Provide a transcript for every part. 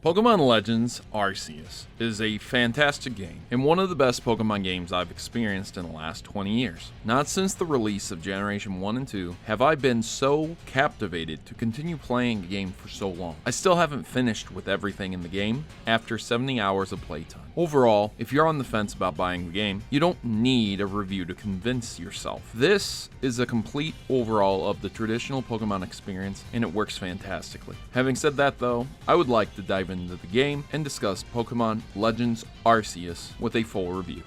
Pokemon Legends Arceus is a fantastic game, and one of the best Pokemon games I've experienced in the last 20 years. Not since the release of Generation 1 and 2 have I been so captivated to continue playing the game for so long. I still haven't finished with everything in the game after 70 hours of playtime. Overall, if you're on the fence about buying the game, you don't need a review to convince yourself. This is a complete overhaul of the traditional Pokemon experience, and it works fantastically. Having said that though, I would like to dive into the game and discuss Pokemon Legends Arceus with a full review.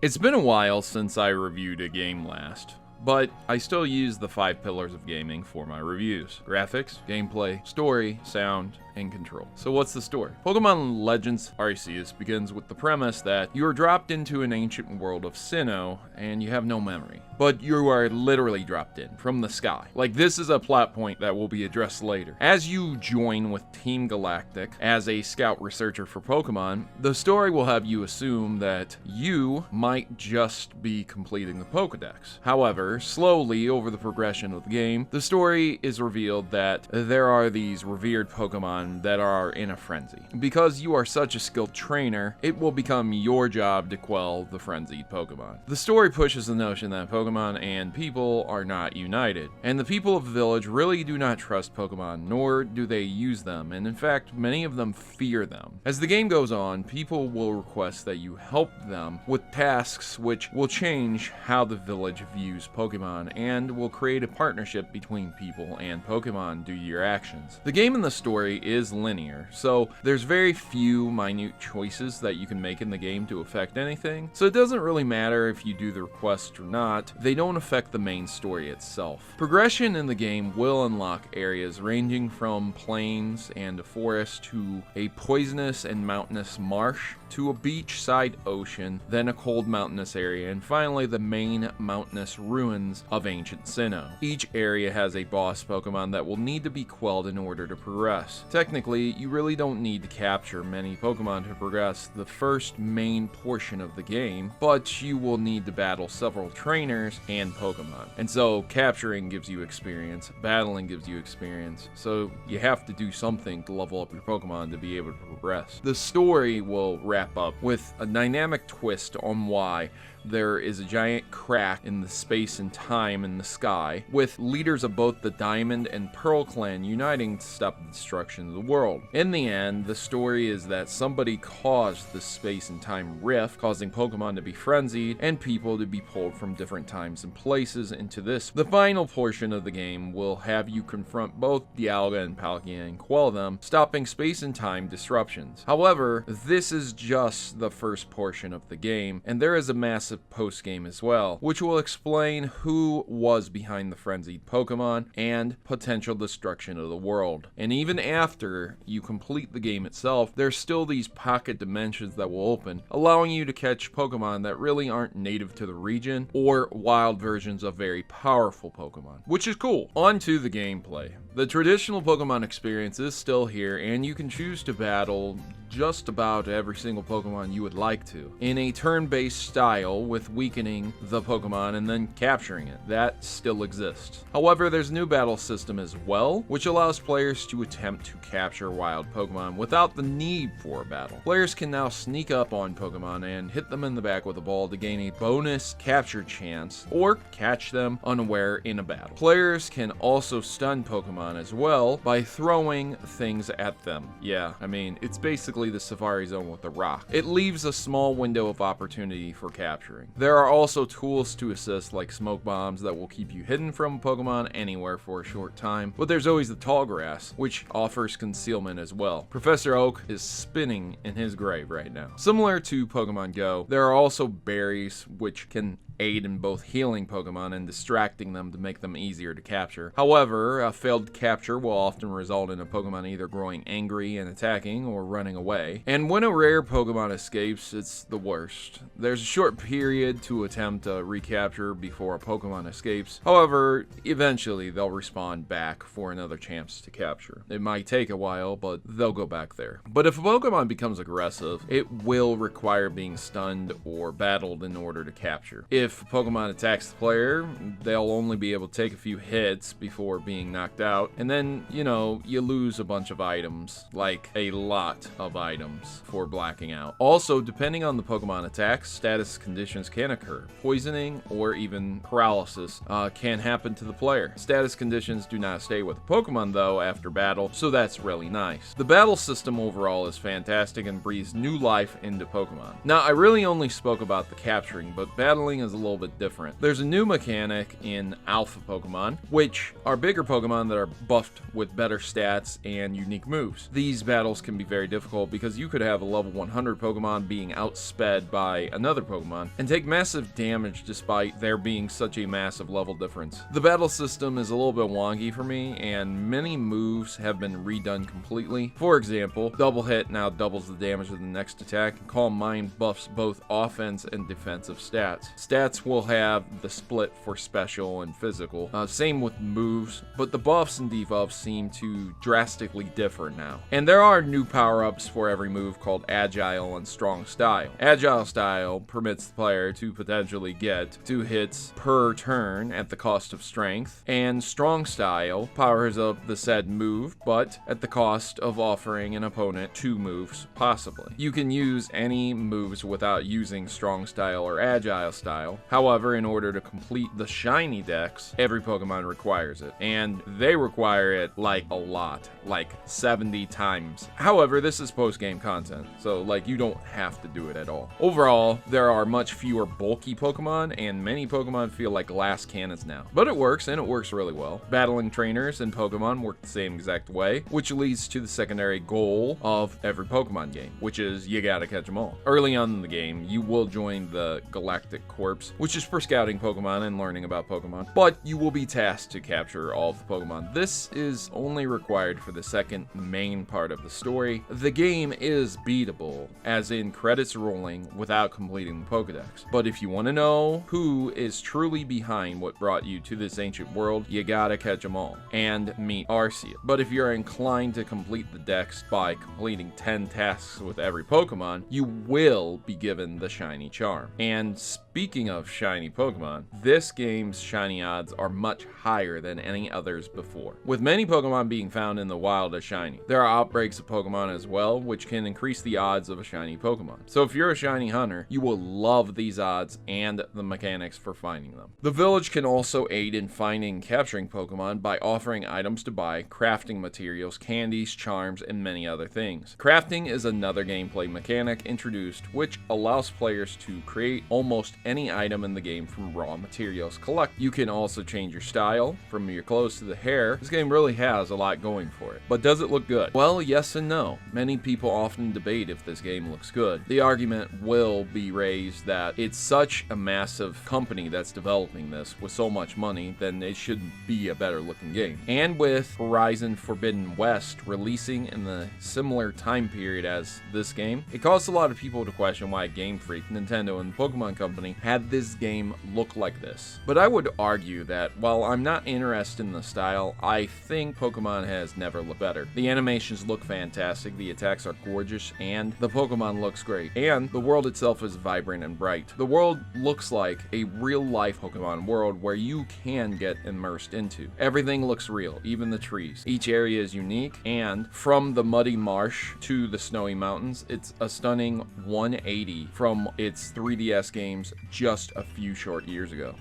It's been a while since I reviewed a game last, but I still use the 5 pillars of gaming for my reviews: graphics, gameplay, story, sound, and control. So what's the story? Pokemon Legends Arceus begins with the premise that you are dropped into an ancient world of Sinnoh and you have no memory. But you are literally dropped in from the sky. Like, this is a plot point that will be addressed later. As you join with Team Galactic as a scout researcher for Pokemon, the story will have you assume that you might just be completing the Pokedex. However, slowly over the progression of the game, the story is revealed that there are these revered Pokemon that are in a frenzy. Because you are such a skilled trainer, it will become your job to quell the frenzied Pokemon. The story pushes the notion that Pokemon and people are not united, and the people of the village really do not trust Pokemon, nor do they use them, and in fact, many of them fear them. As the game goes on, people will request that you help them with tasks which will change how the village views Pokemon, and will create a partnership between people and Pokemon due to your actions. The game and the story is linear, so there's very few minute choices that you can make in the game to affect anything, so it doesn't really matter if you do the request or not. They don't affect the main story itself. Progression in the game will unlock areas ranging from plains and a forest to a poisonous and mountainous marsh to a beachside ocean, then a cold mountainous area, and finally the main mountainous ruins of ancient Sinnoh. Each area has a boss Pokemon that will need to be quelled in order to progress. Technically, you really don't need to capture many Pokemon to progress the first main portion of the game, but you will need to battle several trainers and Pokemon. And so capturing gives you experience, battling gives you experience, so you have to do something to level up your Pokemon to be able to progress. The story will wrap up with a dynamic twist on why there is a giant crack in the space and time in the sky, with leaders of both the Diamond and Pearl clan uniting to stop the destruction of the world. In the end, the story is that somebody caused the space and time rift, causing Pokemon to be frenzied and people to be pulled from different times and places into this. The final portion of the game will have you confront both Dialga and Palkia and quell them, stopping space and time disruptions. However, this is just the first portion of the game, and there is a massive post-game as well, which will explain who was behind the frenzied Pokemon and potential destruction of the world. And even after you complete the game itself, there's still these pocket dimensions that will open, allowing you to catch Pokemon that really aren't native to the region or wild versions of very powerful Pokemon, which is cool. On to the gameplay. The traditional Pokemon experience is still here, and you can choose to battle just about every single Pokemon you would like to, in a turn-based style with weakening the Pokemon and then capturing it. That still exists. However, there's a new battle system as well, which allows players to attempt to capture wild Pokemon without the need for a battle. Players can now sneak up on Pokemon and hit them in the back with a ball to gain a bonus capture chance, or catch them unaware in a battle. Players can also stun Pokemon as well by throwing things at them. Yeah, I mean, it's basically the Safari Zone with a rock. It leaves a small window of opportunity for capturing. There are also tools to assist, like smoke bombs that will keep you hidden from Pokemon anywhere for a short time, but there's always the tall grass, which offers concealment as well. Professor Oak is spinning in his grave right now. Similar to Pokemon Go, there are also berries which can aid in both healing Pokemon and distracting them to make them easier to capture. However, a failed capture will often result in a Pokemon either growing angry and attacking or running away. And when a rare Pokemon escapes, it's the worst. There's a short period to attempt a recapture before a Pokemon escapes. However, eventually they'll respawn back for another chance to capture. It might take a while, but they'll go back there. But if a Pokemon becomes aggressive, it will require being stunned or battled in order to capture. If If a Pokemon attacks the player, they'll only be able to take a few hits before being knocked out. And then, you know, you lose a bunch of items, like a lot of items for blacking out. Also, depending on the Pokemon attacks, status conditions can occur. Poisoning or even paralysis can happen to the player. Status conditions do not stay with the Pokemon though after battle, so that's really nice. The battle system overall is fantastic and breathes new life into Pokemon. Now, I really only spoke about the capturing, but battling is a little bit different. There's a new mechanic in Alpha Pokemon, which are bigger Pokemon that are buffed with better stats and unique moves. These battles can be very difficult because you could have a level 100 Pokemon being outsped by another Pokemon and take massive damage despite there being such a massive level difference. The battle system is a little bit wonky for me, and many moves have been redone completely. For example, Double Hit now doubles the damage of the next attack, and Calm Mind buffs both offense and defensive stats. Stats will have the split for special and physical. Same with moves, but the buffs and debuffs seem to drastically differ now. And there are new power-ups for every move called Agile and Strong Style. Agile Style permits the player to potentially get 2 hits per turn at the cost of strength, and Strong Style powers up the said move, but at the cost of offering an opponent 2 moves, possibly. You can use any moves without using Strong Style or Agile Style. However, in order to complete the Shiny Dex, every Pokemon requires it, and they require it like a lot, like 70 times. However, this is post-game content, so like you don't have to do it at all. Overall, there are much fewer bulky Pokemon, and many Pokemon feel like glass cannons now. But it works, and it works really well. Battling trainers and Pokemon work the same exact way, which leads to the secondary goal of every Pokemon game, which is you gotta catch them all. Early on in the game, you will join the Galactic Corps, which is for scouting Pokemon and learning about Pokemon, but you will be tasked to capture all of the Pokemon. This is only required for the second main part of the story. The game is beatable, as in credits rolling, without completing the Pokedex. But if you want to know who is truly behind what brought you to this ancient world, you gotta catch them all and meet Arceus. But if you're inclined to complete the Dex by completing 10 tasks with every Pokemon, you will be given the Shiny Charm. And speaking of shiny Pokemon, this game's shiny odds are much higher than any others before, with many Pokemon being found in the wild as shiny. There are outbreaks of Pokemon as well, which can increase the odds of a shiny Pokemon. So if you're a shiny hunter, you will love these odds and the mechanics for finding them. The village can also aid in finding and capturing Pokemon by offering items to buy, crafting materials, candies, charms, and many other things. Crafting is another gameplay mechanic introduced, which allows players to create almost any item in the game from raw materials collected. You can also change your style, from your clothes to the hair. This game really has a lot going for it. But does it look good? Well, yes and no. Many people often debate if this game looks good. The argument will be raised that it's such a massive company that's developing this with so much money, then it should be a better looking game. And with Horizon Forbidden West releasing in the similar time period as this game, it caused a lot of people to question why Game Freak, Nintendo, and the Pokemon Company had this game look like this. But I would argue that while I'm not interested in the style, I think Pokemon has never looked better. The animations look fantastic, the attacks are gorgeous, and the Pokemon looks great. And the world itself is vibrant and bright. The world looks like a real-life Pokemon world where you can get immersed into. Everything looks real, even the trees. Each area is unique, and from the muddy marsh to the snowy mountains, it's a stunning 180 from its 3DS games just a few short years ago.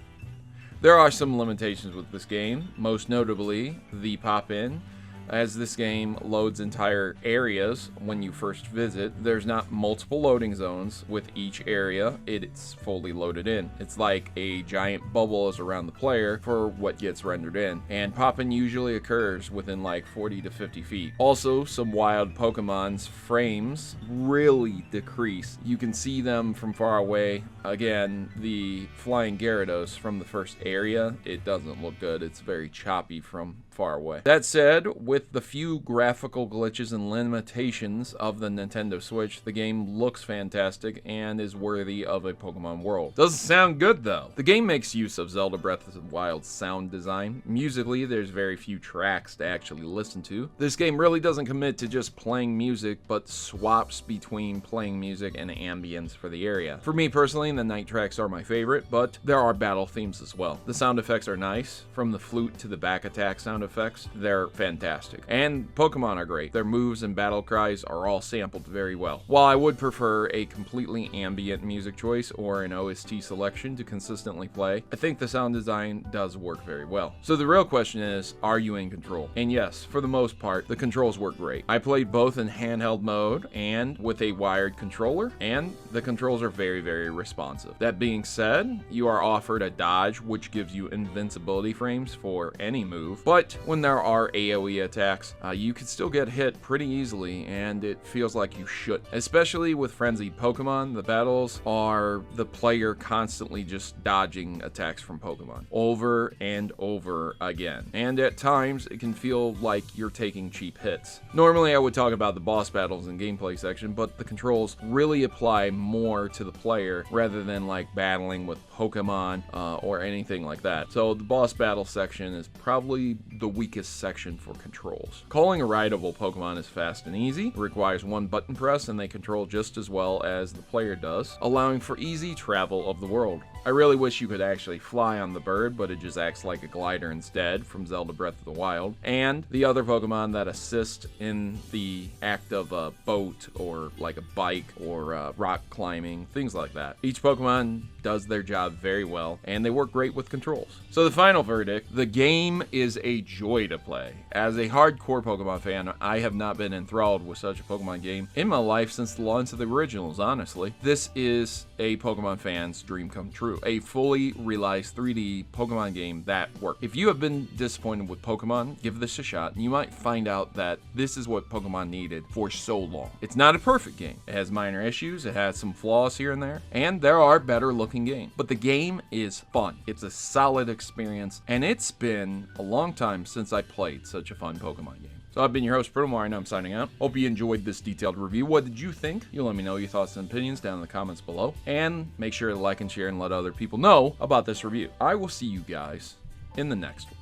There are some limitations with this game, most notably the pop-in. As this game loads entire areas when you first visit, there's not multiple loading zones. With each area, it's fully loaded in. It's like a giant bubble is around the player for what gets rendered in, and pop-in usually occurs within like 40 to 50 feet. Also, some wild Pokemon's frames really decrease. You can see them from far away. Again, the flying Gyarados from the first area, it doesn't look good. It's very choppy from far away. That said, with the few graphical glitches and limitations of the Nintendo Switch, the game looks fantastic and is worthy of a Pokemon world. Doesn't sound good though. The game makes use of Zelda Breath of the Wild's sound design. Musically, there's very few tracks to actually listen to. This game really doesn't commit to just playing music, but swaps between playing music and ambience for the area. For me personally, the night tracks are my favorite, but there are battle themes as well. The sound effects are nice. From the flute to the back attack sound effects, they're fantastic. And Pokemon are great. Their moves and battle cries are all sampled very well. While I would prefer a completely ambient music choice or an OST selection to consistently play, I think the sound design does work very well. So the real question is, are you in control? And yes, for the most part, the controls work great. I played both in handheld mode and with a wired controller, and the controls are very, very responsive. That being said, you are offered a dodge, which gives you invincibility frames for any move, but when there are AoE attacks, you can still get hit pretty easily, and it feels like you should. Especially with frenzied Pokemon, the battles are the player constantly just dodging attacks from Pokemon over and over again, and at times it can feel like you're taking cheap hits. Normally I would talk about the boss battles and gameplay section, but the controls really apply more to the player rather than like battling with Pokemon or anything like that. So the boss battle section is probably the weakest section for controls. Calling a rideable Pokemon is fast and easy. It requires one button press and they control just as well as the player does, allowing for easy travel of the world. I really wish you could actually fly on the bird, but it just acts like a glider instead from Zelda Breath of the Wild. And the other Pokemon that assist in the act of a boat or like a bike or rock climbing, things like that. Each Pokemon does their job very well, and they work great with controls. So the final verdict, the game is a joy to play. As a hardcore Pokemon fan, I have not been enthralled with such a Pokemon game in my life since the launch of the originals, honestly. This is a Pokemon fan's dream come true. A fully realized 3D Pokemon game that works. If you have been disappointed with Pokemon, give this a shot, and you might find out that this is what Pokemon needed for so long. It's not a perfect game. It has minor issues, it has some flaws here and there, and there are better looking games. But the game is fun. It's a solid experience, and it's been a long time since I played such a fun Pokemon game. So I've been your host, Protomario, and I'm signing out. Hope you enjoyed this detailed review. What did you think? You let me know your thoughts and opinions down in the comments below. And make sure to like and share and let other people know about this review. I will see you guys in the next one.